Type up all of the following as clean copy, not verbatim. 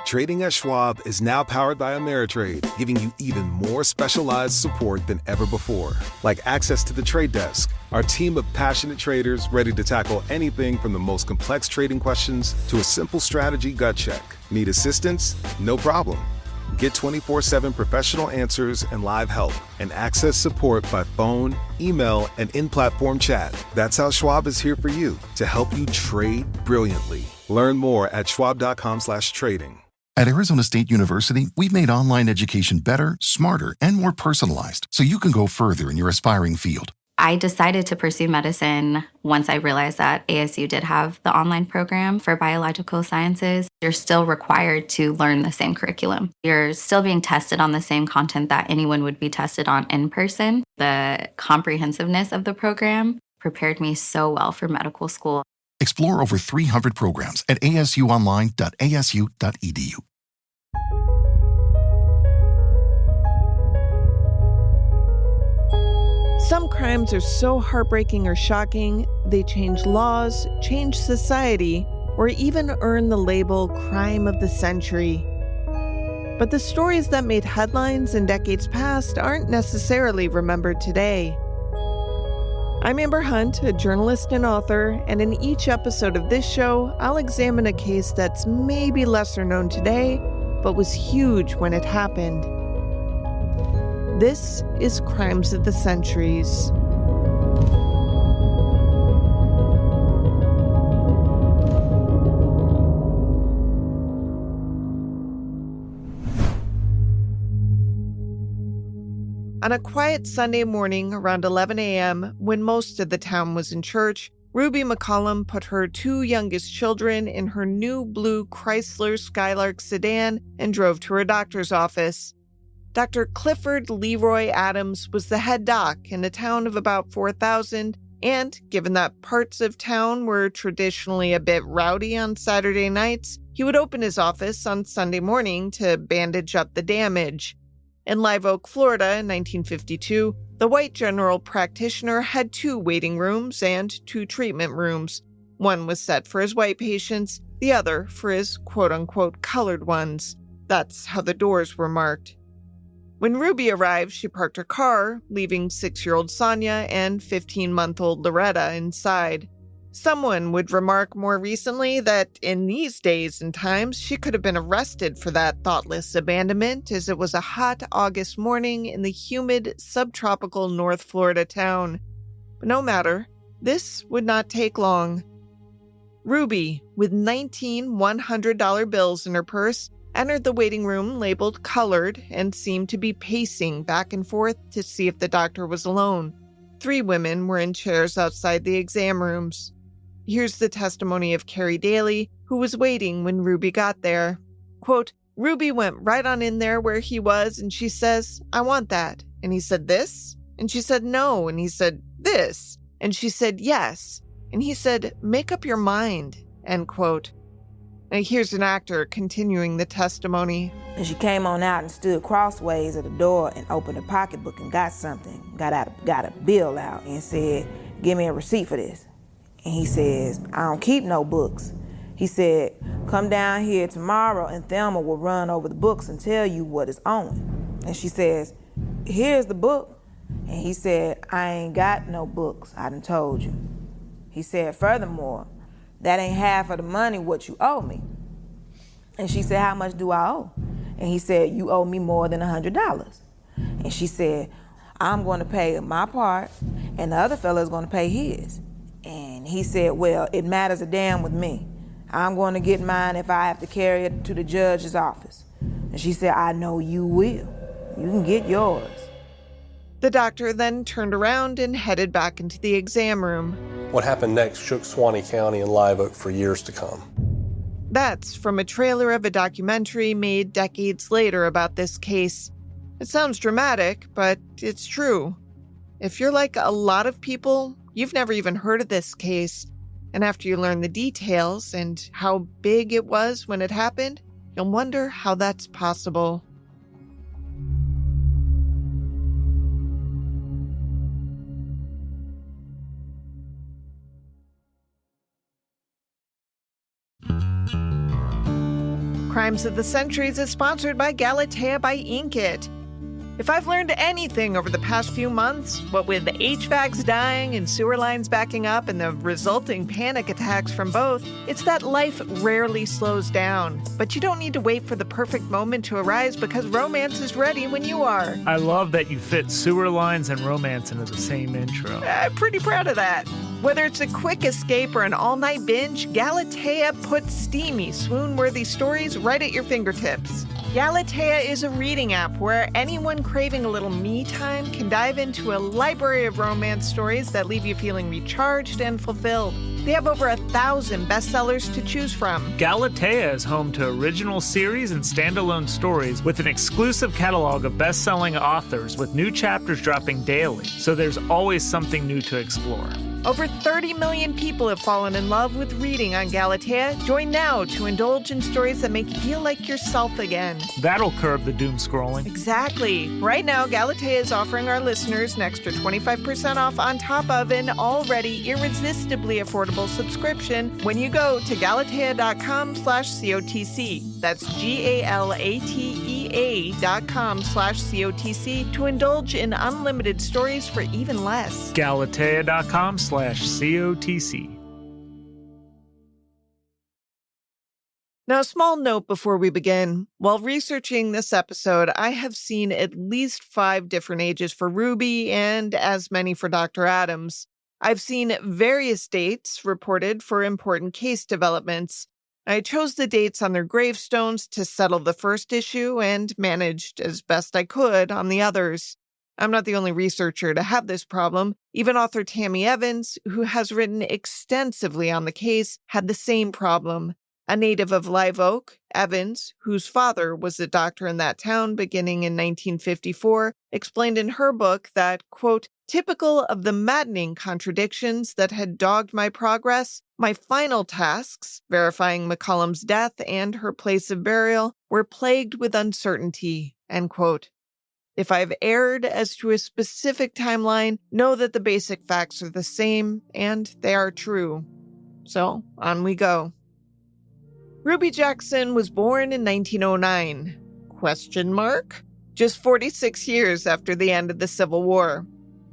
Trading at Schwab is now powered by Ameritrade, giving you even more specialized support than ever before. Like access to the trade desk, our team of passionate traders ready to tackle anything from the most complex trading questions to a simple strategy gut check. Need assistance? No problem. Get 24/7 professional answers and live help, and access support by phone, email, and in-platform chat. That's how Schwab is here for you, to help you trade brilliantly. Learn more at schwab.com/trading. At Arizona State University, we've made online education better, smarter, and more personalized so you can go further in your aspiring field. I decided to pursue medicine once I realized that ASU did have the online program for biological sciences. You're still required to learn the same curriculum. You're still being tested on the same content that anyone would be tested on in person. The comprehensiveness of the program prepared me so well for medical school. Explore over 300 programs at asuonline.asu.edu. Some crimes are so heartbreaking or shocking, they change laws, change society, or even earn the label crime of the century. But the stories that made headlines in decades past aren't necessarily remembered today. I'm Amber Hunt, a journalist and author, and in each episode of this show, I'll examine a case that's maybe lesser known today, but was huge when it happened. This is Crimes of the Centuries. On a quiet Sunday morning around 11 a.m., when most of the town was in church, Ruby McCollum put her two youngest children in her new blue Chrysler Skylark sedan and drove to her doctor's office. Dr. Clifford Leroy Adams was the head doc in a town of about 4,000, and given that parts of town were traditionally a bit rowdy on Saturday nights, he would open his office on Sunday morning to bandage up the damage. In Live Oak, Florida in 1952, the white general practitioner had two waiting rooms and two treatment rooms. One was set for his white patients, the other for his quote-unquote colored ones. That's how the doors were marked. When Ruby arrived, she parked her car, leaving 6-year-old Sonia and 15-month-old Loretta inside. Someone would remark more recently that in these days and times, she could have been arrested for that thoughtless abandonment, as it was a hot August morning in the humid, subtropical North Florida town. But no matter, this would not take long. Ruby, with 19 $100 bills in her purse, entered the waiting room labeled colored and seemed to be pacing back and forth to see if the doctor was alone. 3 women were in chairs outside the exam rooms. Here's the testimony of Carrie Daly, who was waiting when Ruby got there. Quote, Ruby went right on in there where he was, and she says, I want that. And he said, this? And she said, no. And he said, this. And she said, yes. And he said, make up your mind, end quote. Now here's an actor continuing the testimony. And she came on out and stood crossways at the door and opened a pocketbook and got something, got a bill out and said, give me a receipt for this. And he says, I don't keep no books. He said, come down here tomorrow and Thelma will run over the books and tell you what is on. And she says, here's the book. And he said, I ain't got no books, I done told you. He said, furthermore, that ain't half of the money what you owe me. And she said, how much do I owe? And he said, you owe me more than $100. And she said, I'm going to pay my part and the other fellow is going to pay his. And he said, well, it matters a damn with me. I'm going to get mine if I have to carry it to the judge's office. And she said, I know you will. You can get yours. The doctor then turned around and headed back into the exam room. What happened next shook Suwannee County and Live Oak for years to come. That's from a trailer of a documentary made decades later about this case. It sounds dramatic, but it's true. If you're like a lot of people, you've never even heard of this case. And after you learn the details and how big it was when it happened, you'll wonder how that's possible. Crimes of the Centuries is sponsored by Galatea by Inkit. If I've learned anything over the past few months, what with the HVACs dying and sewer lines backing up and the resulting panic attacks from both, it's that life rarely slows down. But you don't need to wait for the perfect moment to arise because romance is ready when you are. I love that you fit sewer lines and romance into the same intro. I'm pretty proud of that. Whether it's a quick escape or an all-night binge, Galatea puts steamy, swoon-worthy stories right at your fingertips. Galatea is a reading app where anyone craving a little me time can dive into a library of romance stories that leave you feeling recharged and fulfilled. They have over 1,000 bestsellers to choose from. Galatea is home to original series and standalone stories with an exclusive catalog of best-selling authors with new chapters dropping daily, so there's always something new to explore. Over 30 million people have fallen in love with reading on Galatea. Join now to indulge in stories that make you feel like yourself again. That'll curb the doom scrolling. Exactly. Right now, Galatea is offering our listeners an extra 25% off on top of an already irresistibly affordable subscription when you go to galatea.com/COTC. That's GALATEA.com/COTC to indulge in unlimited stories for even less. Galatea.com/COTC. Now, a small note before we begin. While researching this episode, I have seen at least 5 different ages for Ruby and as many for Dr. Adams. I've seen various dates reported for important case developments. I chose the dates on their gravestones to settle the first issue and managed as best I could on the others. I'm not the only researcher to have this problem. Even author Tammy Evans, who has written extensively on the case, had the same problem. A native of Live Oak, Evans, whose father was a doctor in that town beginning in 1954, explained in her book that, quote, typical of the maddening contradictions that had dogged my progress, my final tasks, verifying McCollum's death and her place of burial, were plagued with uncertainty, end quote. If I've erred as to a specific timeline, know that the basic facts are the same, and they are true. So, on we go. Ruby Jackson was born in 1909. Question mark? Just 46 years after the end of the Civil War.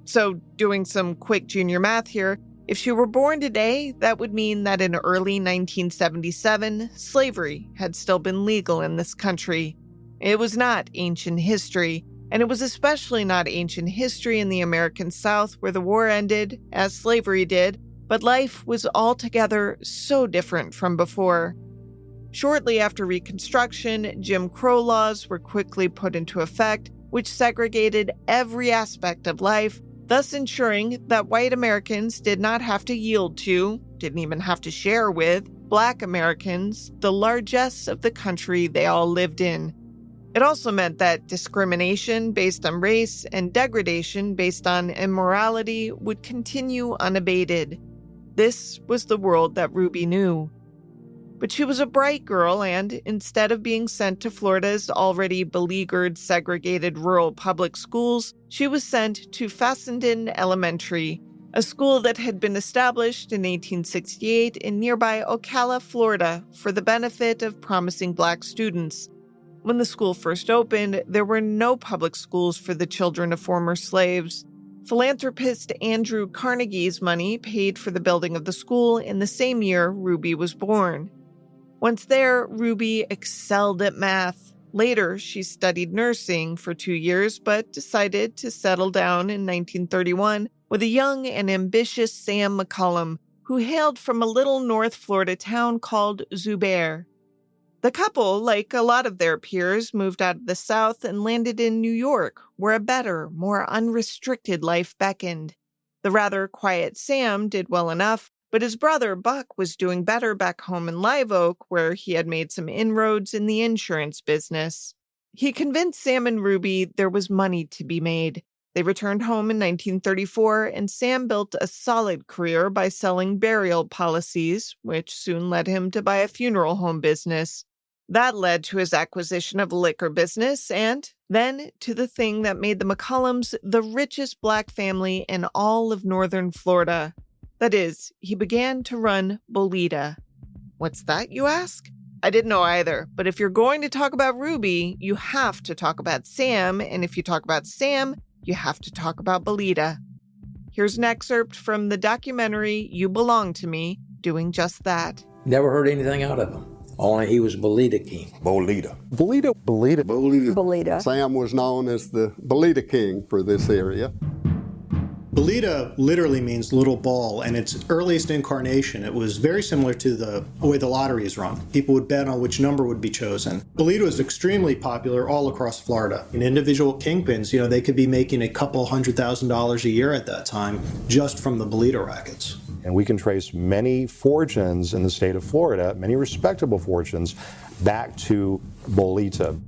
So, doing some quick junior math here, if she were born today, that would mean that in early 1977, slavery had still been legal in this country. It was not ancient history, and it was especially not ancient history in the American South where the war ended, as slavery did, but life was altogether so different from before. Shortly after Reconstruction, Jim Crow laws were quickly put into effect, which segregated every aspect of life, thus ensuring that white Americans did not have to yield to, didn't even have to share with, Black Americans, the largesse of the country they all lived in. It also meant that discrimination based on race and degradation based on immorality would continue unabated. This was the world that Ruby knew. But she was a bright girl, and instead of being sent to Florida's already beleaguered, segregated rural public schools, she was sent to Fessenden Elementary, a school that had been established in 1868 in nearby Ocala, Florida, for the benefit of promising Black students. When the school first opened, there were no public schools for the children of former slaves. Philanthropist Andrew Carnegie's money paid for the building of the school in the same year Ruby was born. Once there, Ruby excelled at math. Later, she studied nursing for 2 years, but decided to settle down in 1931 with a young and ambitious Sam McCollum, who hailed from a little North Florida town called Zubair. The couple, like a lot of their peers, moved out of the South and landed in New York, where a better, more unrestricted life beckoned. The rather quiet Sam did well enough, but his brother Buck was doing better back home in Live Oak, where he had made some inroads in the insurance business. He convinced Sam and Ruby there was money to be made. They returned home in 1934, and Sam built a solid career by selling burial policies, which soon led him to buy a funeral home business. That led to his acquisition of a liquor business, and then to the thing that made the McCollums the richest Black family in all of northern Florida. That is, he began to run Bolita. What's that, you ask? I didn't know either, but if you're going to talk about Ruby, you have to talk about Sam, and if you talk about Sam, you have to talk about Belita. Here's an excerpt from the documentary You Belong to Me, doing just that. Never heard anything out of him. Only he was Belita King. Bolita. Sam was known as the Belita King for this area. Belita literally means little ball, and its earliest incarnation, it was very similar to the way the lottery is run. People would bet on which number would be chosen. Belita was extremely popular all across Florida. And individual kingpins, they could be making a couple $100,000 a year at that time just from the Belita rackets. And we can trace many fortunes in the state of Florida, many respectable fortunes, back to Bolita.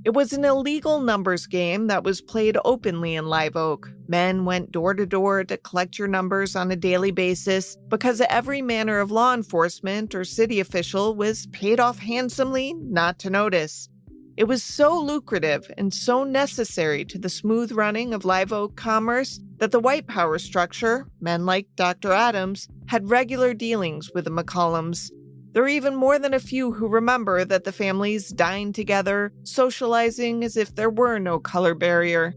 It was an illegal numbers game that was played openly in Live Oak. Men went door to door to collect your numbers on a daily basis because every manner of law enforcement or city official was paid off handsomely not to notice. It was so lucrative and so necessary to the smooth running of Live Oak commerce that the white power structure, men like Dr. Adams, had regular dealings with the McCollums. There are even more than a few who remember that the families dined together, socializing as if there were no color barrier.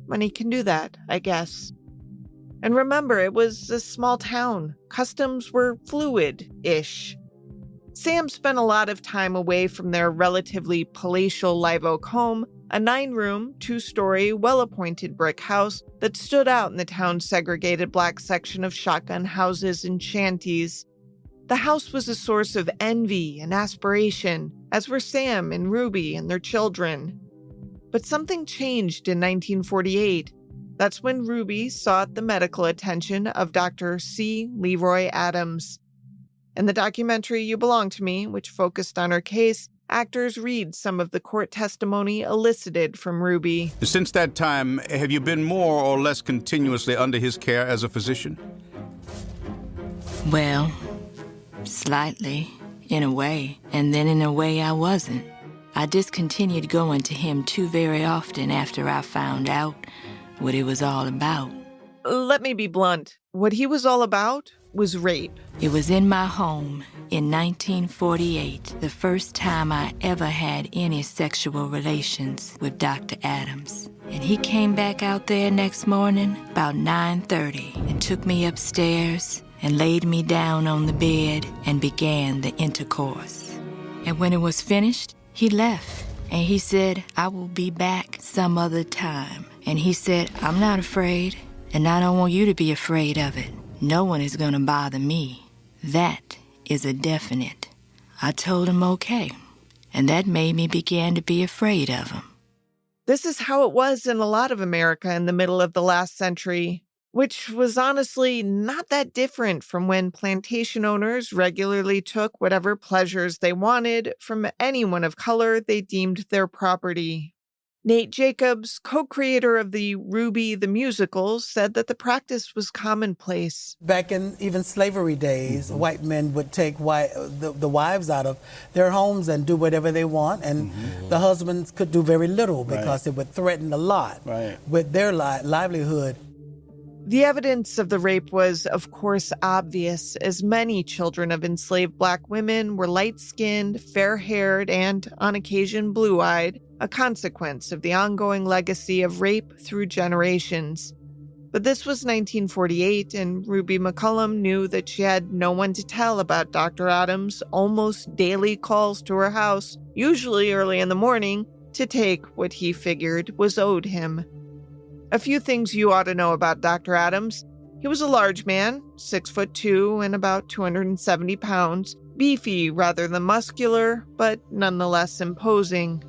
Money can do that, I guess. And remember, it was a small town. Customs were fluid-ish. Sam spent a lot of time away from their relatively palatial Live Oak home, a 9-room, 2-story, well-appointed brick house that stood out in the town's segregated black section of shotgun houses and shanties. The house was a source of envy and aspiration, as were Sam and Ruby and their children. But something changed in 1948. That's when Ruby sought the medical attention of Dr. C. Leroy Adams. In the documentary You Belong to Me, which focused on her case, actors read some of the court testimony elicited from Ruby. Since that time, have you been more or less continuously under his care as a physician? Well, slightly, in a way, and then in a way I wasn't. I discontinued going to him too very often after I found out what it was all about. Let me be blunt. What he was all about was rape. It was in my home in 1948, the first time I ever had any sexual relations with Dr. Adams. And he came back out there next morning about 9:30 and took me upstairs and laid me down on the bed and began the intercourse. And when it was finished, he left. And he said, I will be back some other time. And he said, I'm not afraid, and I don't want you to be afraid of it. No one is going to bother me. That is a definite. I told him okay, and that made me begin to be afraid of him. This is how it was in a lot of America in the middle of the last century, which was honestly not that different from when plantation owners regularly took whatever pleasures they wanted from anyone of color they deemed their property. Nate Jacobs, co-creator of the Ruby the Musical, said that the practice was commonplace. Back in even slavery days, white men would take the wives out of their homes and do whatever they want, and the husbands could do very little because it would threaten a lot with their livelihood. The evidence of the rape was, of course, obvious, as many children of enslaved black women were light-skinned, fair-haired, and, on occasion, blue-eyed, a consequence of the ongoing legacy of rape through generations. But this was 1948, and Ruby McCollum knew that she had no one to tell about Dr. Adams' almost daily calls to her house, usually early in the morning, to take what he figured was owed him. A few things you ought to know about Dr. Adams. He was a large man, 6'2" and about 270 pounds, beefy rather than muscular, but nonetheless imposing.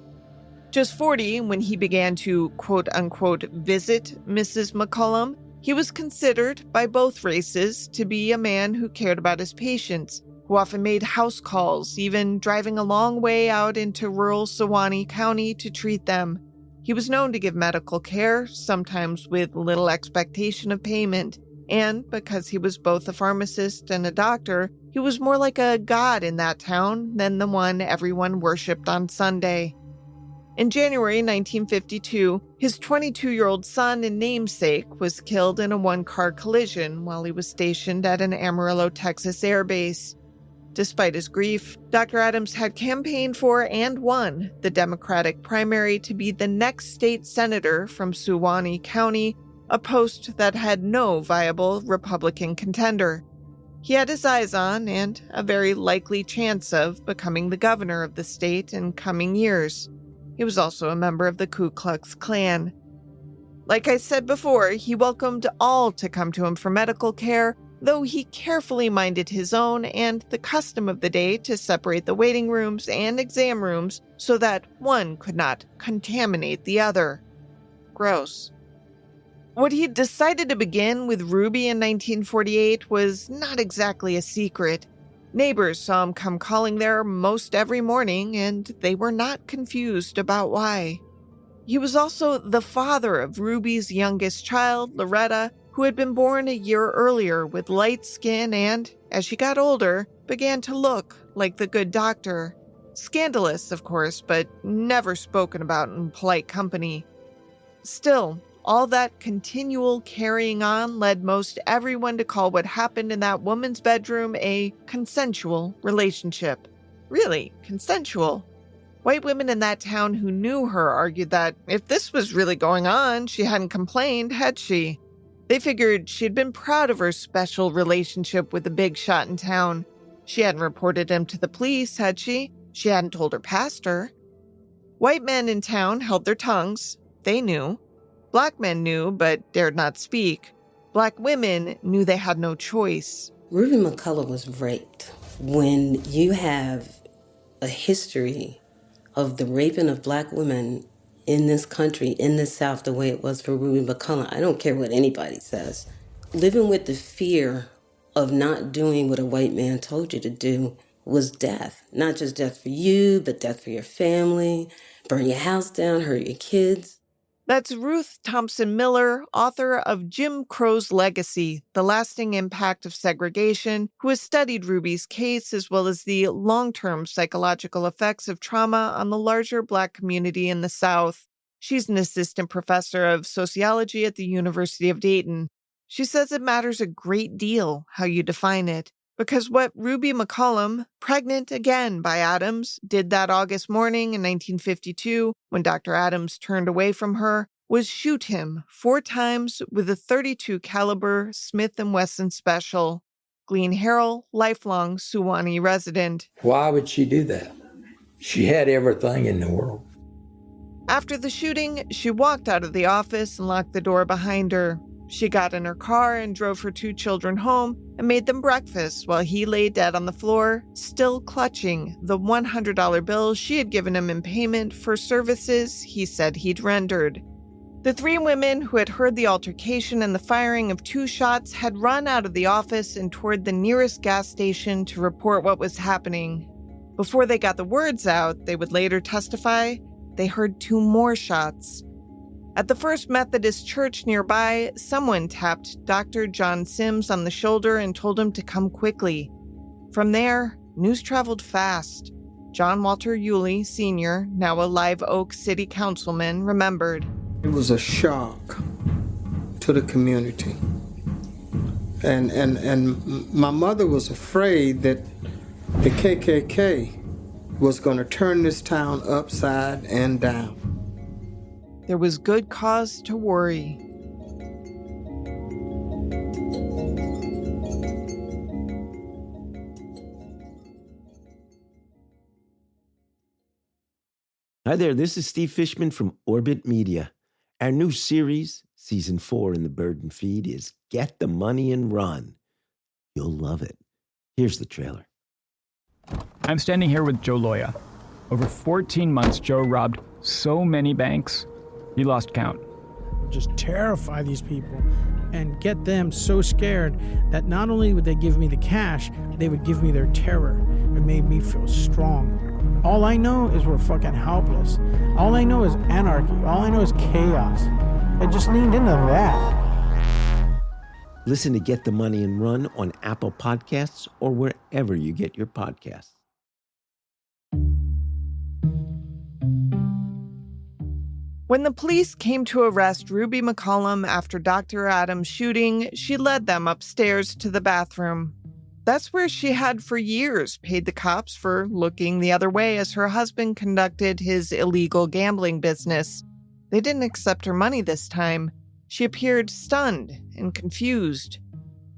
Just 40 when he began to quote-unquote visit Mrs. McCollum, he was considered by both races to be a man who cared about his patients, who often made house calls, even driving a long way out into rural Sewanee County to treat them. He was known to give medical care, sometimes with little expectation of payment, and because he was both a pharmacist and a doctor, he was more like a god in that town than the one everyone worshipped on Sunday. In January 1952, his 22-year-old son and namesake was killed in a one-car collision while he was stationed at an Amarillo, Texas air base. Despite his grief, Dr. Adams had campaigned for and won the Democratic primary to be the next state senator from Suwannee County, a post that had no viable Republican contender. He had his eyes on and a very likely chance of becoming the governor of the state in coming years. He was also a member of the Ku Klux Klan. Like I said before, he welcomed all to come to him for medical care, though he carefully minded his own and the custom of the day to separate the waiting rooms and exam rooms so that one could not contaminate the other. Gross. What he'd decided to begin with Ruby in 1948 was not exactly a secret. Neighbors saw him come calling there most every morning, and they were not confused about why. He was also the father of Ruby's youngest child, Loretta, who had been born a year earlier with light skin and, as she got older, began to look like the good doctor. Scandalous, of course, but never spoken about in polite company. Still, all that continual carrying on led most everyone to call what happened in that woman's bedroom a consensual relationship. Really, consensual. White women in that town who knew her argued that if this was really going on, she hadn't complained, had she? They figured she'd been proud of her special relationship with the big shot in town. She hadn't reported him to the police, had she? She hadn't told her pastor. White men in town held their tongues. They knew. Black men knew, but dared not speak. Black women knew they had no choice. Ruby McCollum was raped. When you have a history of the raping of black women in this country, in the South, the way it was for Ruby McCollum, I don't care what anybody says. Living with the fear of not doing what a white man told you to do was death. Not just death for you, but death for your family, burn your house down, hurt your kids. That's Ruth Thompson Miller, author of Jim Crow's Legacy, The Lasting Impact of Segregation, who has studied Ruby's case as well as the long-term psychological effects of trauma on the larger Black community in the South. She's an assistant professor of sociology at the University of Dayton. She says it matters a great deal how you define it, because what Ruby McCollum, pregnant again by Adams, did that August morning in 1952 when Dr. Adams turned away from her was shoot him 4 times with a .32 caliber Smith & Wesson Special. Glenn Harrell, lifelong Suwannee resident. Why would she do that? She had everything in the world. After the shooting, she walked out of the office and locked the door behind her. She got in her car and drove her 2 children home and made them breakfast while he lay dead on the floor, still clutching the $100 bill she had given him in payment for services he said he'd rendered. The 3 women who had heard the altercation and the firing of 2 shots had run out of the office and toward the nearest gas station to report what was happening. Before they got the words out, they would later testify, they heard 2 more shots. At the First Methodist Church nearby, someone tapped Dr. John Sims on the shoulder and told him to come quickly. From there, news traveled fast. John Walter Yulee, Sr., now a Live Oak City Councilman, remembered. It was a shock to the community. And my mother was afraid that the KKK was going to turn this town upside and down. There was good cause to worry. Hi there, this is Steve Fishman from Orbit Media. Our new series, Season 4 in the Bird and Feed, is Get the Money and Run. You'll love it. Here's the trailer. I'm standing here with Joe Loya. Over 14 months, Joe robbed so many banks, he lost count. Just terrify these people and get them so scared that not only would they give me the cash, they would give me their terror. It made me feel strong. All I know is we're fucking helpless. All I know is anarchy. All I know is chaos. I just leaned into that. Listen to Get the Money and Run on Apple Podcasts or wherever you get your podcasts. When the police came to arrest Ruby McCollum after Dr. Adams' shooting, she led them upstairs to the bathroom. That's where she had for years paid the cops for looking the other way as her husband conducted his illegal gambling business. They didn't accept her money this time. She appeared stunned and confused.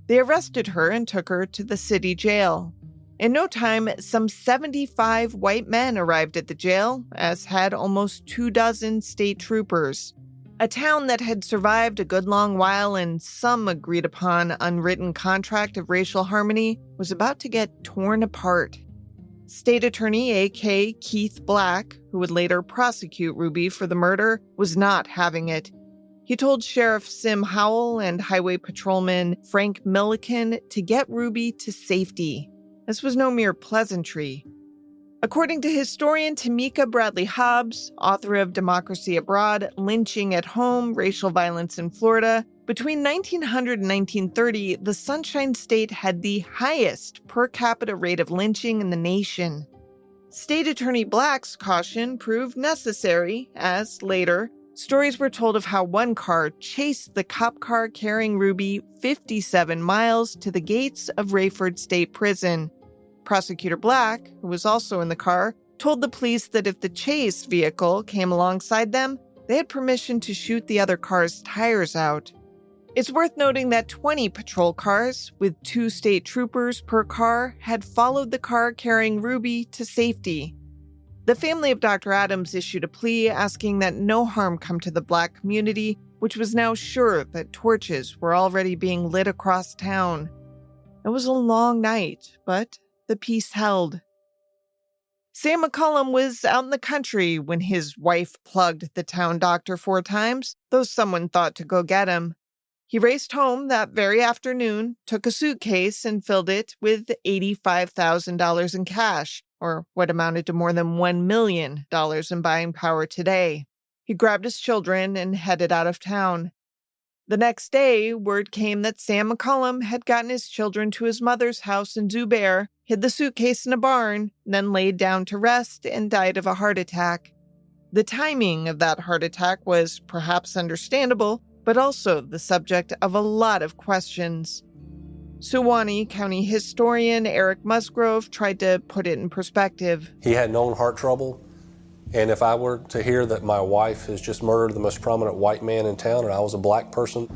They arrested her and took her to the city jail. In no time, some 75 white men arrived at the jail, as had almost 24 state troopers. A town that had survived a good long while in some agreed-upon unwritten contract of racial harmony was about to get torn apart. State Attorney A.K. Keith Black, who would later prosecute Ruby for the murder, was not having it. He told Sheriff Sim Howell and Highway Patrolman Frank Milliken to get Ruby to safety. This was no mere pleasantry. According to historian Tamika Bradley Hobbs, author of Democracy Abroad, Lynching at Home, Racial Violence in Florida, between 1900 and 1930, the Sunshine State had the highest per capita rate of lynching in the nation. State Attorney Black's caution proved necessary, as later, stories were told of how one car chased the cop car carrying Ruby 57 miles to the gates of Rayford State Prison. Prosecutor Black, who was also in the car, told the police that if the chase vehicle came alongside them, they had permission to shoot the other car's tires out. It's worth noting that 20 patrol cars, with 2 state troopers per car, had followed the car carrying Ruby to safety. The family of Dr. Adams issued a plea asking that no harm come to the Black community, which was now sure that torches were already being lit across town. It was a long night, but the peace held. Sam McCollum was out in the country when his wife plugged the town doctor 4 times, though someone thought to go get him. He raced home that very afternoon, took a suitcase, and filled it with $85,000 in cash, or what amounted to more than $1 million in buying power today. He grabbed his children and headed out of town. The next day, word came that Sam McCollum had gotten his children to his mother's house in Zubair, hid the suitcase in a barn, then laid down to rest and died of a heart attack. The timing of that heart attack was perhaps understandable, but also the subject of a lot of questions. Suwannee County historian Eric Musgrove tried to put it in perspective. He had known heart trouble, and if I were to hear that my wife has just murdered the most prominent white man in town and I was a black person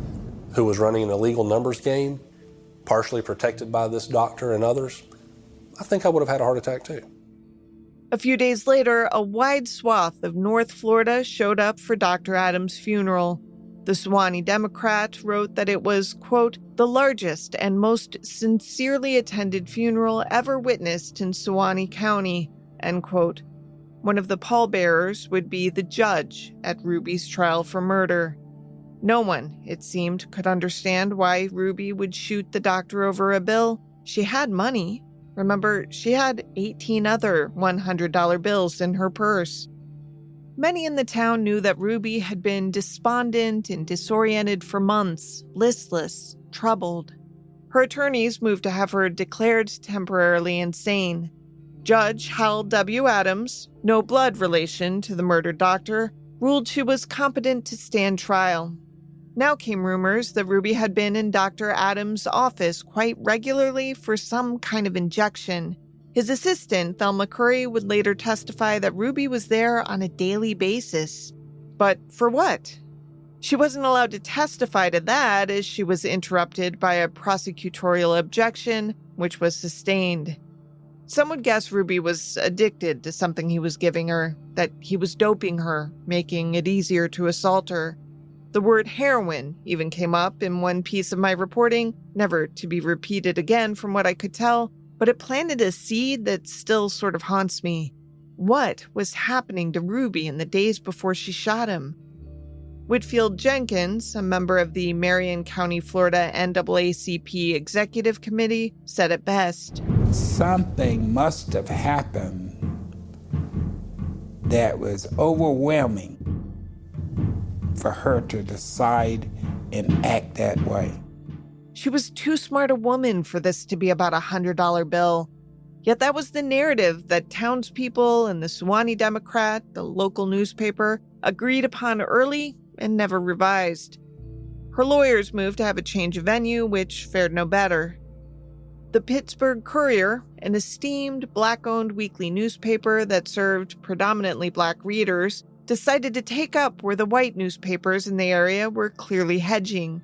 who was running an illegal numbers game, partially protected by this doctor and others, I think I would have had a heart attack too. A few days later, a wide swath of North Florida showed up for Dr. Adams' funeral. The Suwannee Democrat wrote that it was, quote, the largest and most sincerely attended funeral ever witnessed in Suwannee County, end quote. One of the pallbearers would be the judge at Ruby's trial for murder. No one, it seemed, could understand why Ruby would shoot the doctor over a bill. She had money. Remember, she had 18 other $100 bills in her purse. Many in the town knew that Ruby had been despondent and disoriented for months, listless, troubled. Her attorneys moved to have her declared temporarily insane. Judge Hal W. Adams, no blood relation to the murdered doctor, ruled she was competent to stand trial. Now came rumors that Ruby had been in Dr. Adams' office quite regularly for some kind of injection. His assistant, Thelma Curry, would later testify that Ruby was there on a daily basis. But for what? She wasn't allowed to testify to that as she was interrupted by a prosecutorial objection, which was sustained. Some would guess Ruby was addicted to something he was giving her, that he was doping her, making it easier to assault her. The word heroin even came up in one piece of my reporting, never to be repeated again from what I could tell, but it planted a seed that still sort of haunts me. What was happening to Ruby in the days before she shot him? Whitfield Jenkins, a member of the Marion County, Florida NAACP Executive Committee, said it best. Something must have happened that was overwhelming for her to decide and act that way. She was too smart a woman for this to be about a $100 bill. Yet that was the narrative that townspeople and the Suwannee Democrat, the local newspaper, agreed upon early and never revised. Her lawyers moved to have a change of venue, which fared no better. The Pittsburgh Courier, an esteemed Black-owned weekly newspaper that served predominantly Black readers, decided to take up where the white newspapers in the area were clearly hedging.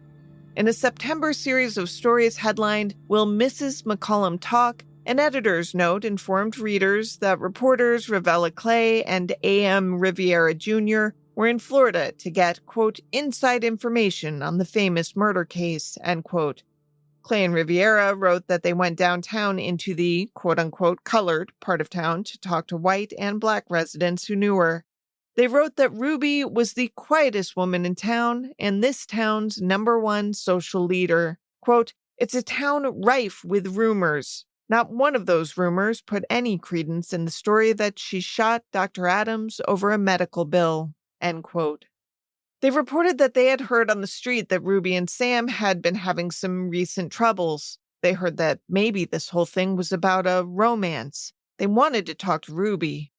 In a September series of stories headlined, "Will Mrs. McCollum Talk?" an editor's note informed readers that reporters Ravella Clay and A.M. Riviera Jr. were in Florida to get, quote, inside information on the famous murder case, end quote. Clay and Riviera wrote that they went downtown into the, quote-unquote, colored part of town to talk to white and Black residents who knew her. They wrote that Ruby was the quietest woman in town and this town's #1 social leader. Quote, "It's a town rife with rumors. Not one of those rumors put any credence in the story that she shot Dr. Adams over a medical bill," end quote. They reported that they had heard on the street that Ruby and Sam had been having some recent troubles. They heard that maybe this whole thing was about a romance. They wanted to talk to Ruby.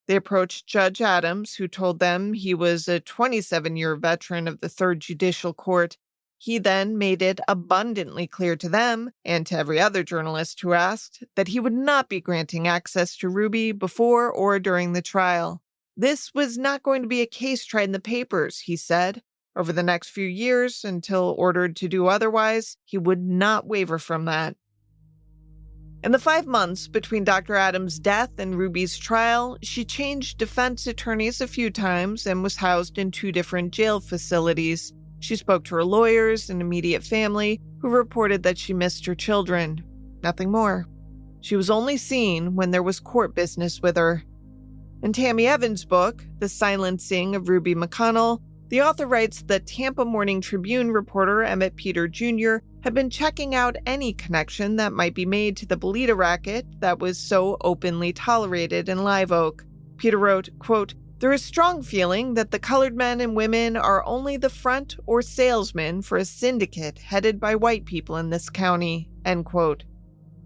They approached Judge Adams, who told them he was a 27-year veteran of the 3rd Judicial Court. He then made it abundantly clear to them, and to every other journalist who asked, that he would not be granting access to Ruby before or during the trial. This was not going to be a case tried in the papers, he said. Over the next few years, until ordered to do otherwise, he would not waver from that. In the 5 months between Dr. Adams' death and Ruby's trial, she changed defense attorneys a few times and was housed in 2 different jail facilities. She spoke to her lawyers and immediate family, who reported that she missed her children. Nothing more. She was only seen when there was court business with her. In Tammy Evans' book, The Silencing of Ruby McConnell, the author writes that Tampa Morning Tribune reporter Emmett Peter Jr. had been checking out any connection that might be made to the Bolita racket that was so openly tolerated in Live Oak. Peter wrote, quote, "There is strong feeling that the colored men and women are only the front or salesmen for a syndicate headed by white people in this county," end quote.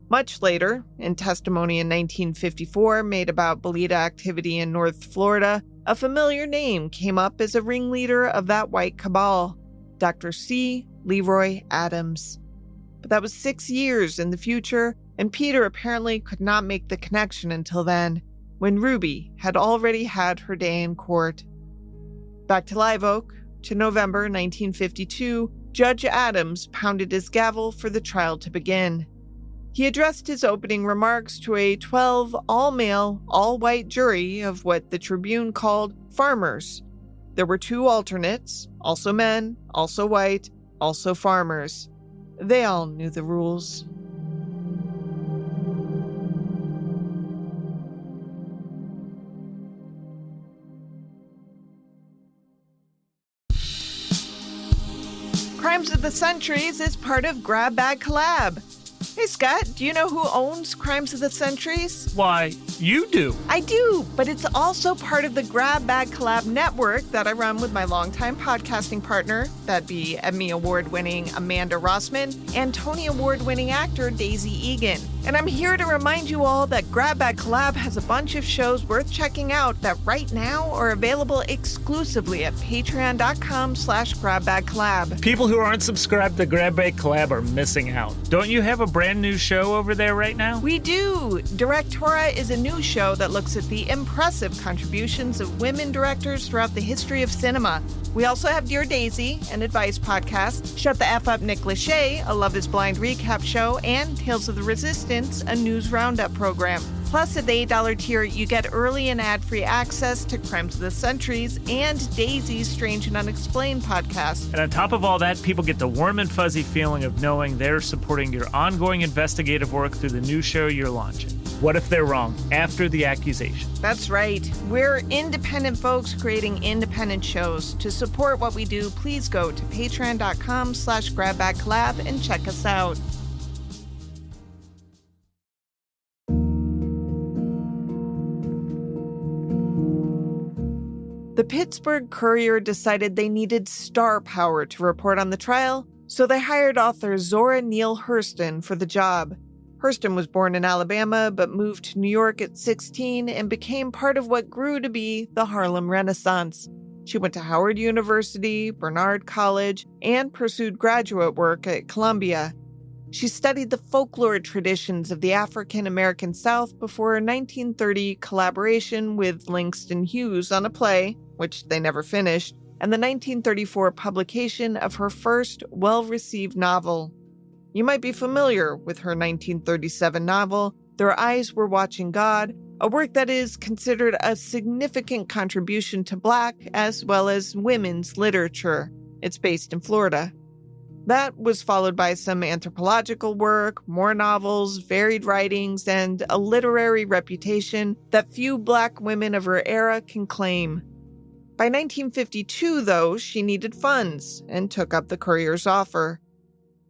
Much later, in testimony in 1954 made about Bolita activity in North Florida, a familiar name came up as a ringleader of that white cabal, Dr. C. Leroy Adams. But that was 6 years in the future, and Peter apparently could not make the connection until then, when Ruby had already had her day in court. Back to Live Oak, to November 1952, Judge Adams pounded his gavel for the trial to begin. He addressed his opening remarks to a 12 all-male, all-white jury of what the Tribune called farmers. There were 2 alternates, also men, also white, also farmers. They all knew the rules. Crimes of the Centuries is part of Grab Bag Collab. Hey, Scott, do you know who owns Crimes of the Centuries? Why, you do. I do, but it's also part of the Grab Bag Collab network that I run with my longtime podcasting partner, that'd be Emmy Award-winning Amanda Rossman and Tony Award-winning actor Daisy Egan. And I'm here to remind you all that Grab Bag Collab has a bunch of shows worth checking out that right now are available exclusively at patreon.com/grabbagcollab. People who aren't subscribed to Grab Bag Collab are missing out. Don't you have a brand new show over there right now? We do. Directora is a new show that looks at the impressive contributions of women directors throughout the history of cinema. We also have Dear Daisy, an advice podcast, Shut the F Up Nick Lachey, a Love is Blind recap show, and Tales of the Resistance, a news roundup program. Plus, at the $8 tier, you get early and ad-free access to Crimes of the Centuries and Daisy's Strange and Unexplained podcast. And on top of all that, people get the warm and fuzzy feeling of knowing they're supporting your ongoing investigative work through the new show you're launching. What if they're wrong after the accusation? That's right. We're independent folks creating independent shows. To support what we do, please go to patreon.com/grabbagcollab and check us out. The Pittsburgh Courier decided they needed star power to report on the trial, so they hired author Zora Neale Hurston for the job. Hurston was born in Alabama but moved to New York at 16 and became part of what grew to be the Harlem Renaissance. She went to Howard University, Barnard College, and pursued graduate work at Columbia. She studied the folklore traditions of the African American South before a 1930 collaboration with Langston Hughes on a play, which they never finished, and the 1934 publication of her first well-received novel. You might be familiar with her 1937 novel, Their Eyes Were Watching God, a work that is considered a significant contribution to Black as well as women's literature. It's based in Florida. That was followed by some anthropological work, more novels, varied writings, and a literary reputation that few Black women of her era can claim. By 1952, though, she needed funds and took up the Courier's offer.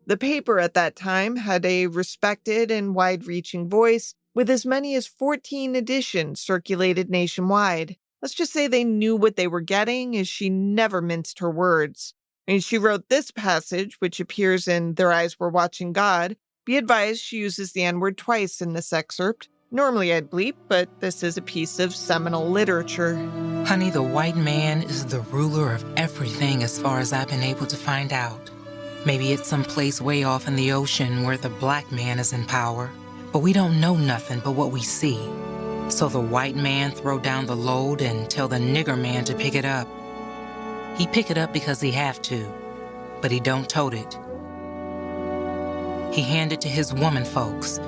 The paper at that time had a respected and wide-reaching voice, with as many as 14 editions circulated nationwide. Let's just say they knew what they were getting, as she never minced her words. And she wrote this passage, which appears in Their Eyes Were Watching God. Be advised she uses the N-word twice in this excerpt. Normally I'd bleep, but this is a piece of seminal literature. Honey, the white man is the ruler of everything as far as I've been able to find out. Maybe it's someplace way off in the ocean where the Black man is in power. But we don't know nothing but what we see. So the white man throw down the load and tell the nigger man to pick it up. He pick it up because he have to, but he don't tote it. He hand it to his woman folks.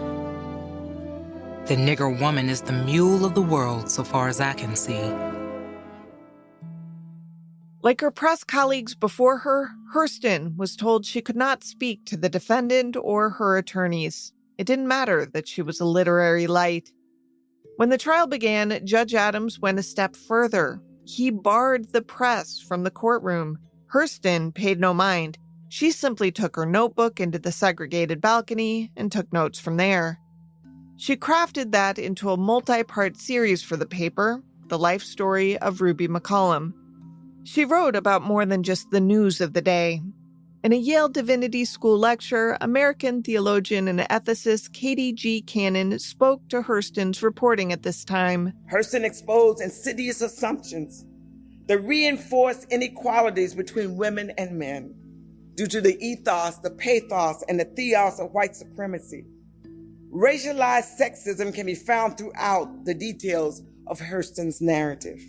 The nigger woman is the mule of the world so far as I can see. Like her press colleagues before her, Hurston was told she could not speak to the defendant or her attorneys. It didn't matter that she was a literary light. When the trial began, Judge Adams went a step further. He barred the press from the courtroom. Hurston paid no mind. She simply took her notebook into the segregated balcony and took notes from there. She crafted that into a multi-part series for the paper, The Life Story of Ruby McCollum. She wrote about more than just the news of the day. In a Yale Divinity School lecture, American theologian and ethicist Katie G. Cannon spoke to Hurston's reporting at this time. Hurston exposed insidious assumptions that reinforce inequalities between women and men due to the ethos, the pathos, and the theos of white supremacy. Racialized sexism can be found throughout the details of Hurston's narrative.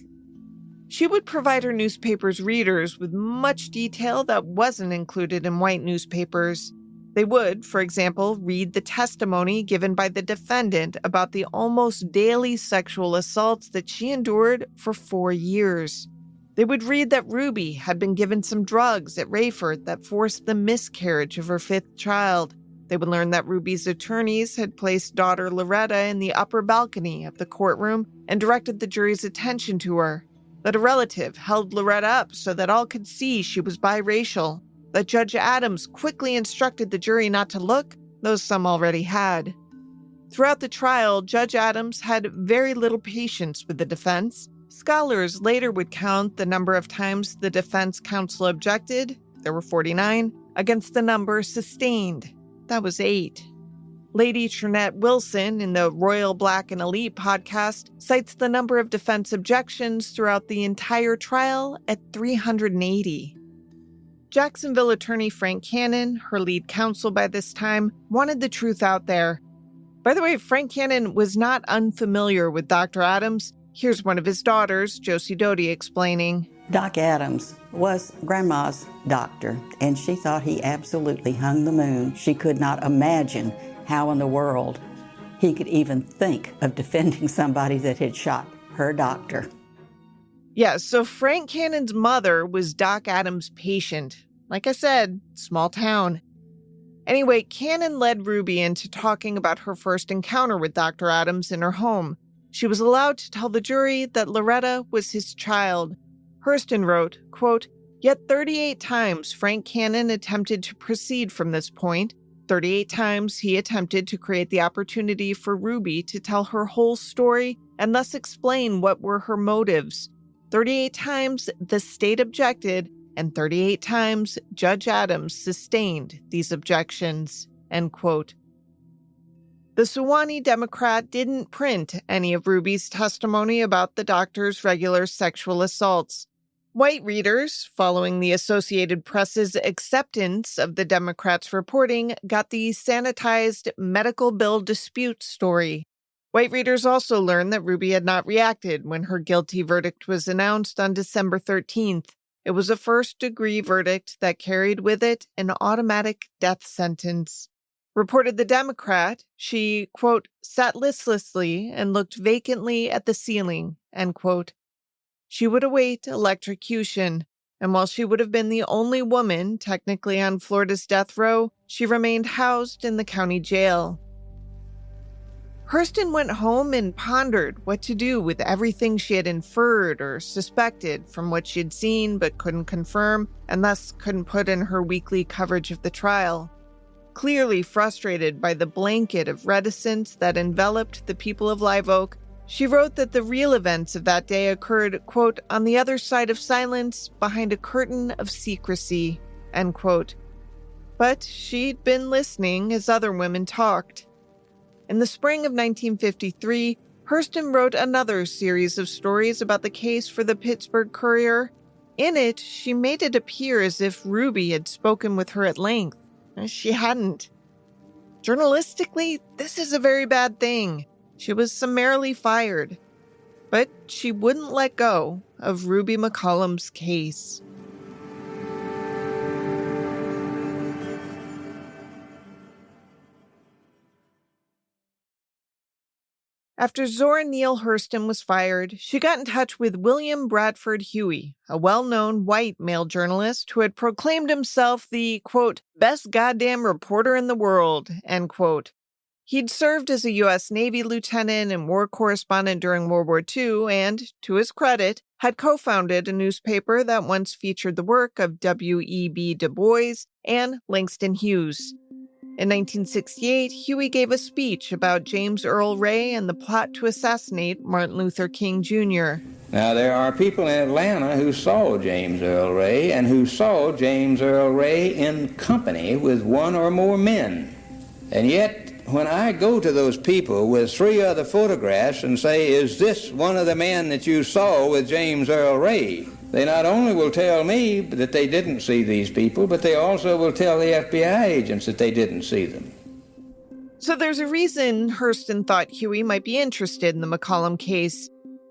She would provide her newspaper's readers with much detail that wasn't included in white newspapers. They would, for example, read the testimony given by the defendant about the almost daily sexual assaults that she endured for 4 years. They would read that Ruby had been given some drugs at Rayford that forced the miscarriage of her 5th child. They would learn that Ruby's attorneys had placed daughter Loretta in the upper balcony of the courtroom and directed the jury's attention to her. That a relative held Loretta up so that all could see she was biracial. That Judge Adams quickly instructed the jury not to look, though some already had. Throughout the trial, Judge Adams had very little patience with the defense. Scholars later would count the number of times the defense counsel objected, there were 49, against the number sustained, that was 8. Lady Trinette Wilson in the Royal Black and Elite podcast cites the number of defense objections throughout the entire trial at 380. Jacksonville attorney Frank Cannon, her lead counsel by this time, wanted the truth out there. By the way, Frank Cannon was not unfamiliar with Dr. Adams. Here's one of his daughters, Josie Doty, explaining. Doc Adams was Grandma's doctor, and she thought he absolutely hung the moon. She could not imagine how in the world he could even think of defending somebody that had shot her doctor. Yeah, so Frank Cannon's mother was Doc Adams' patient. Like I said, small town. Anyway, Cannon led Ruby into talking about her first encounter with Dr. Adams in her home. She was allowed to tell the jury that Loretta was his child. Hurston wrote, quote, "Yet 38 times Frank Cannon attempted to proceed from this point. 38 times he attempted to create the opportunity for Ruby to tell her whole story and thus explain what were her motives. 38 times the state objected, and 38 times Judge Adams sustained these objections," end quote. The Suwannee Democrat didn't print any of Ruby's testimony about the doctor's regular sexual assaults. White readers, following the Associated Press's acceptance of the Democrats' reporting, got the sanitized medical bill dispute story. White readers also learned that Ruby had not reacted when her guilty verdict was announced on December 13th. It was a first-degree verdict that carried with it an automatic death sentence. Reported the Democrat, she, quote, sat listlessly and looked vacantly at the ceiling, end quote. She would await electrocution, and while she would have been the only woman technically on Florida's death row, she remained housed in the county jail. Hurston went home and pondered what to do with everything she had inferred or suspected from what she had seen but couldn't confirm, and thus couldn't put in her weekly coverage of the trial. Clearly frustrated by the blanket of reticence that enveloped the people of Live Oak, she wrote that the real events of that day occurred, quote, on the other side of silence, behind a curtain of secrecy, end quote. But she'd been listening as other women talked. In the spring of 1953, Hurston wrote another series of stories about the case for the Pittsburgh Courier. In it, she made it appear as if Ruby had spoken with her at length. She hadn't. Journalistically, this is a very bad thing. She was summarily fired. But she wouldn't let go of Ruby McCollum's case. After Zora Neale Hurston was fired, she got in touch with William Bradford Huey, a well-known white male journalist who had proclaimed himself the, quote, best goddamn reporter in the world, end quote. He'd served as a U.S. Navy lieutenant and war correspondent during World War II and, to his credit, had co-founded a newspaper that once featured the work of W.E.B. Du Bois and Langston Hughes. In 1968, Huey gave a speech about James Earl Ray and the plot to assassinate Martin Luther King Jr. Now, there are people in Atlanta who saw James Earl Ray and who saw James Earl Ray in company with one or more men. And yet, when I go to those people with 3 other photographs and say, is this one of the men that you saw with James Earl Ray? They not only will tell me that they didn't see these people, but they also will tell the FBI agents that they didn't see them. So there's a reason Hurston thought Huey might be interested in the McCollum case.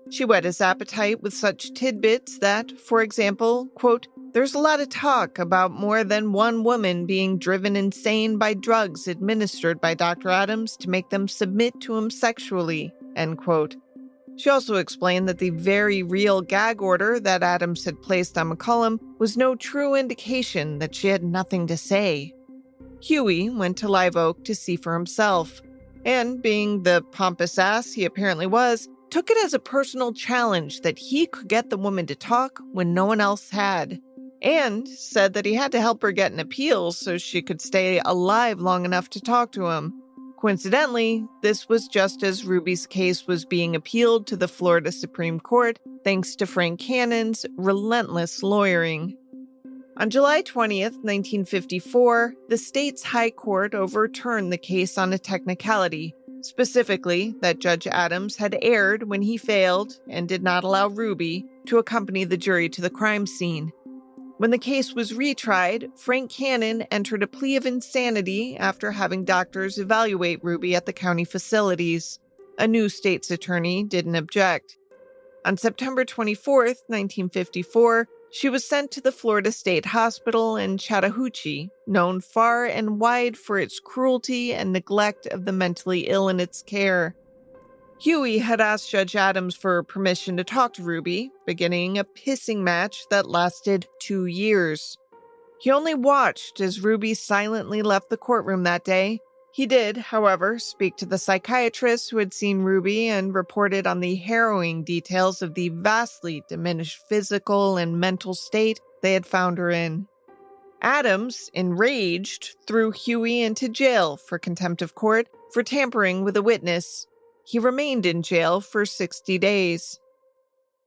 She whet his appetite with such tidbits that, for example, quote, there's a lot of talk about more than one woman being driven insane by drugs administered by Dr. Adams to make them submit to him sexually, end quote. She also explained that the very real gag order that Adams had placed on McCollum was no true indication that she had nothing to say. Huey went to Live Oak to see for himself, and being the pompous ass he apparently was, took it as a personal challenge that he could get the woman to talk when no one else had, and said that he had to help her get an appeal so she could stay alive long enough to talk to him. Coincidentally, this was just as Ruby's case was being appealed to the Florida Supreme Court thanks to Frank Cannon's relentless lawyering. On July 20th, 1954, the state's high court overturned the case on a technicality, specifically that Judge Adams had erred when he failed and did not allow Ruby to accompany the jury to the crime scene. When the case was retried, Frank Cannon entered a plea of insanity after having doctors evaluate Ruby at the county facilities. A new state's attorney didn't object. On September 24th, 1954, she was sent to the Florida State Hospital in Chattahoochee, known far and wide for its cruelty and neglect of the mentally ill in its care. Huey had asked Judge Adams for permission to talk to Ruby, beginning a pissing match that lasted 2 years. He only watched as Ruby silently left the courtroom that day. He did, however, speak to the psychiatrist who had seen Ruby and reported on the harrowing details of the vastly diminished physical and mental state they had found her in. Adams, enraged, threw Huey into jail for contempt of court for tampering with a witness. He remained in jail for 60 days.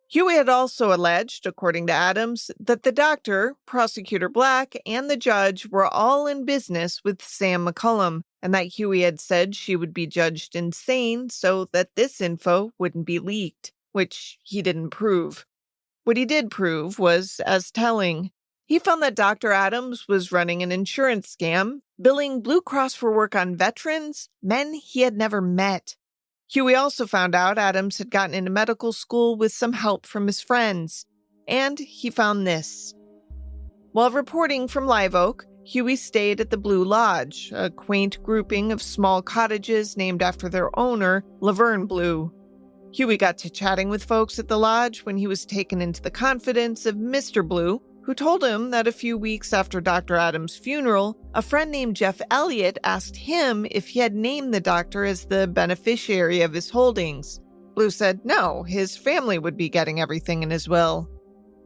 Huey had also alleged, according to Adams, that the doctor, Prosecutor Black, and the judge were all in business with Sam McCollum, and that Huey had said she would be judged insane so that this info wouldn't be leaked, which he didn't prove. What he did prove was as telling. He found that Dr. Adams was running an insurance scam, billing Blue Cross for work on veterans, men he had never met. Huey also found out Adams had gotten into medical school with some help from his friends. And he found this. While reporting from Live Oak, Huey stayed at the Blue Lodge, a quaint grouping of small cottages named after their owner, Laverne Blue. Huey got to chatting with folks at the lodge when he was taken into the confidence of Mr. Blue, who told him that a few weeks after Dr. Adams' funeral, a friend named Jeff Elliott asked him if he had named the doctor as the beneficiary of his holdings. Blue said no, his family would be getting everything in his will.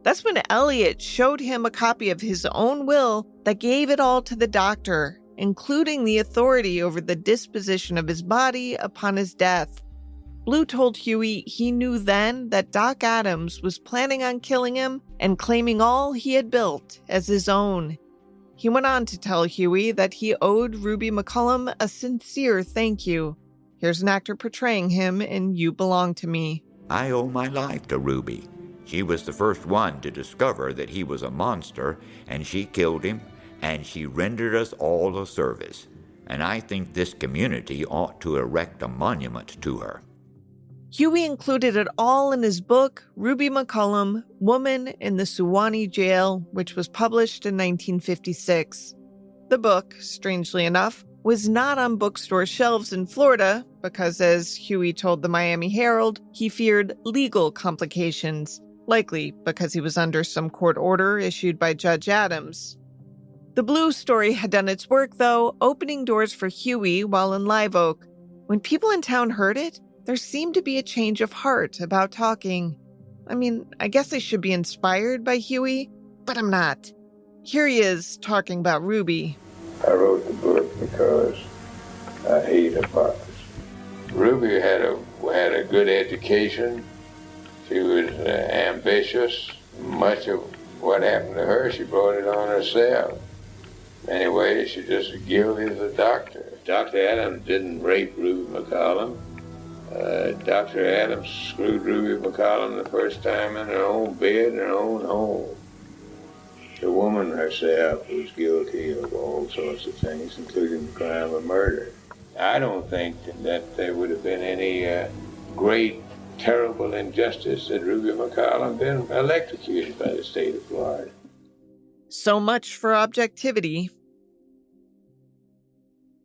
That's when Elliott showed him a copy of his own will that gave it all to the doctor, including the authority over the disposition of his body upon his death. Blue told Huey he knew then that Doc Adams was planning on killing him and claiming all he had built as his own. He went on to tell Huey that he owed Ruby McCollum a sincere thank you. Here's an actor portraying him in You Belong to Me. I owe my life to Ruby. She was the first one to discover that he was a monster, and she killed him, and she rendered us all a service. And I think this community ought to erect a monument to her. Huey included it all in his book, Ruby McCollum, Woman in the Suwannee Jail, which was published in 1956. The book, strangely enough, was not on bookstore shelves in Florida because, as Huey told the Miami Herald, he feared legal complications, likely because he was under some court order issued by Judge Adams. The Blue story had done its work, though, opening doors for Huey while in Live Oak. When people in town heard it, there seemed to be a change of heart about talking. I mean, I guess I should be inspired by Huey, but I'm not. Here he is talking about Ruby. I wrote the book because I hate hypocrisy. Ruby had a good education. She was ambitious. Much of what happened to her, she brought it on herself. In many ways, she's just as guilty as a doctor. Dr. Adams didn't rape Ruby McCollum. Dr. Adams screwed Ruby McCollum the first time in her own bed in her own home. The woman herself was guilty of all sorts of things, including the crime of murder. I don't think that there would have been any great, terrible injustice had Ruby McCollum been electrocuted by the state of Florida. So much for objectivity.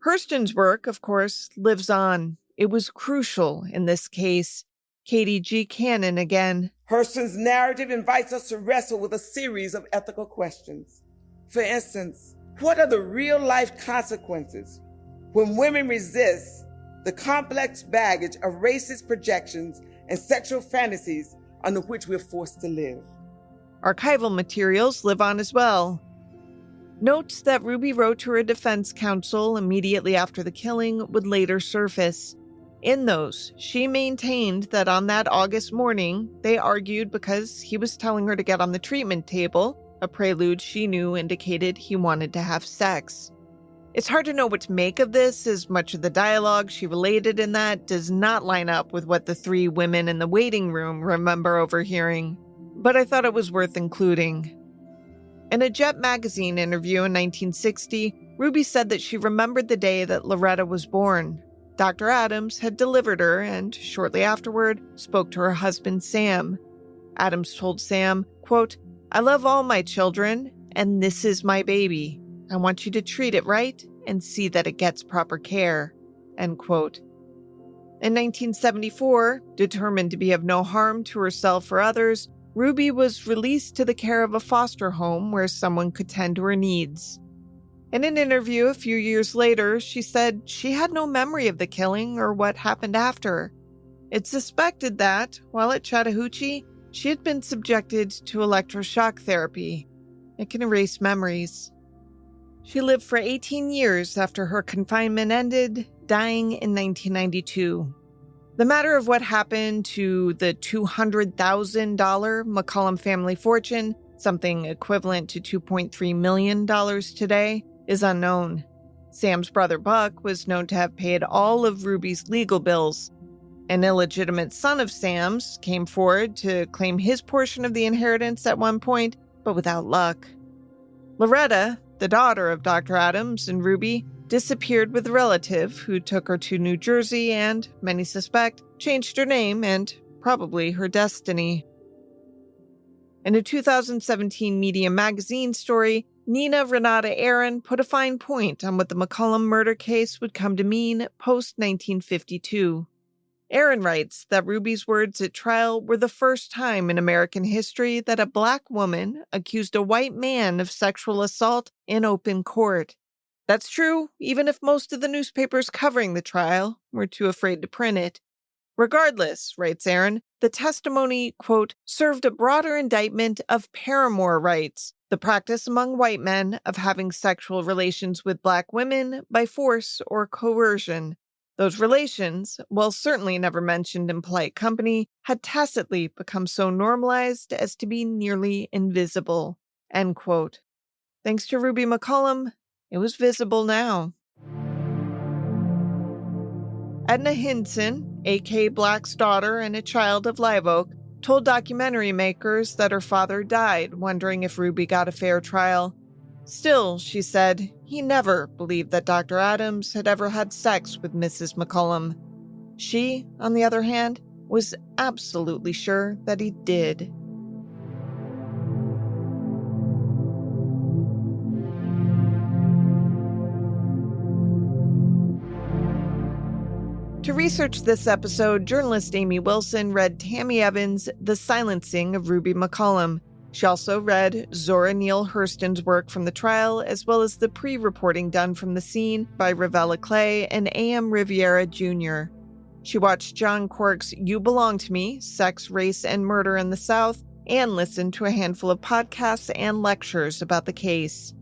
Hurston's work, of course, lives on. It was crucial in this case. Katie G. Cannon again. Hurston's narrative invites us to wrestle with a series of ethical questions. For instance, what are the real-life consequences when women resist the complex baggage of racist projections and sexual fantasies under which we're forced to live? Archival materials live on as well. Notes that Ruby wrote to her defense counsel immediately after the killing would later surface. In those, she maintained that on that August morning, they argued because he was telling her to get on the treatment table, a prelude she knew indicated he wanted to have sex. It's hard to know what to make of this, as much of the dialogue she related in that does not line up with what the three women in the waiting room remember overhearing. But I thought it was worth including. In a Jet magazine interview in 1960, Ruby said that she remembered the day that Loretta was born. Dr. Adams had delivered her and, shortly afterward, spoke to her husband, Sam. Adams told Sam, quote, "I love all my children, and this is my baby. I want you to treat it right and see that it gets proper care," end quote. In 1974, determined to be of no harm to herself or others, Ruby was released to the care of a foster home where someone could tend to her needs. In an interview a few years later, she said she had no memory of the killing or what happened after. It's suspected that, while at Chattahoochee, she had been subjected to electroshock therapy. It can erase memories. She lived for 18 years after her confinement ended, dying in 1992. The matter of what happened to the $200,000 McCollum family fortune, something equivalent to $2.3 million today, is unknown. Sam's brother Buck was known to have paid all of Ruby's legal bills. An illegitimate son of Sam's came forward to claim his portion of the inheritance at one point, but without luck. Loretta, the daughter of Dr. Adams and Ruby, disappeared with a relative who took her to New Jersey and, many suspect, changed her name and probably her destiny. In a 2017 Medium magazine story, Nina Renata Aaron put a fine point on what the McCollum murder case would come to mean post-1952. Aaron writes that Ruby's words at trial were the first time in American history that a black woman accused a white man of sexual assault in open court. That's true, even if most of the newspapers covering the trial were too afraid to print it. Regardless, writes Aaron, the testimony, quote, served a broader indictment of paramour rights, the practice among white men of having sexual relations with black women by force or coercion. Those relations, while certainly never mentioned in polite company, had tacitly become so normalized as to be nearly invisible, end quote. Thanks to Ruby McCollum, it was visible now. Edna Hinson, a.k.a. Black's daughter and a child of Live Oak, told documentary makers that her father died wondering if Ruby got a fair trial. Still, she said, he never believed that Dr. Adams had ever had sex with Mrs. McCollum. She, on the other hand, was absolutely sure that he did. To research this episode, journalist Amy Wilson read Tammy Evans' The Silencing of Ruby McCollum. She also read Zora Neale Hurston's work from the trial, as well as the pre-reporting done from the scene by Ravella Clay and A.M. Riviera Jr. She watched John Cork's You Belong to Me, Sex, Race, and Murder in the South, and listened to a handful of podcasts and lectures about the case.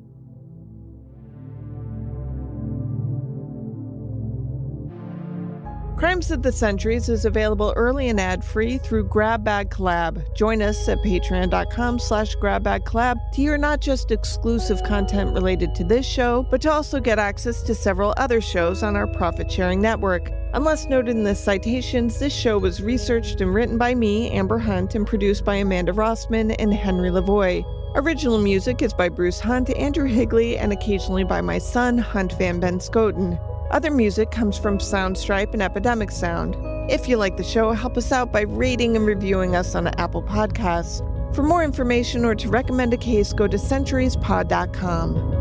Crimes of the Centuries is available early and ad-free through Grab Bag Collab. Join us at patreon.com/grabbagcollab to hear not just exclusive content related to this show, but to also get access to several other shows on our profit-sharing network. Unless noted in the citations, this show was researched and written by me, Amber Hunt, and produced by Amanda Rossman and Henry Lavoie. Original music is by Bruce Hunt, Andrew Higley, and occasionally by my son, Hunt Van Benscoten. Other music comes from Soundstripe and Epidemic Sound. If you like the show, help us out by rating and reviewing us on Apple Podcasts. For more information or to recommend a case, go to centuriespod.com.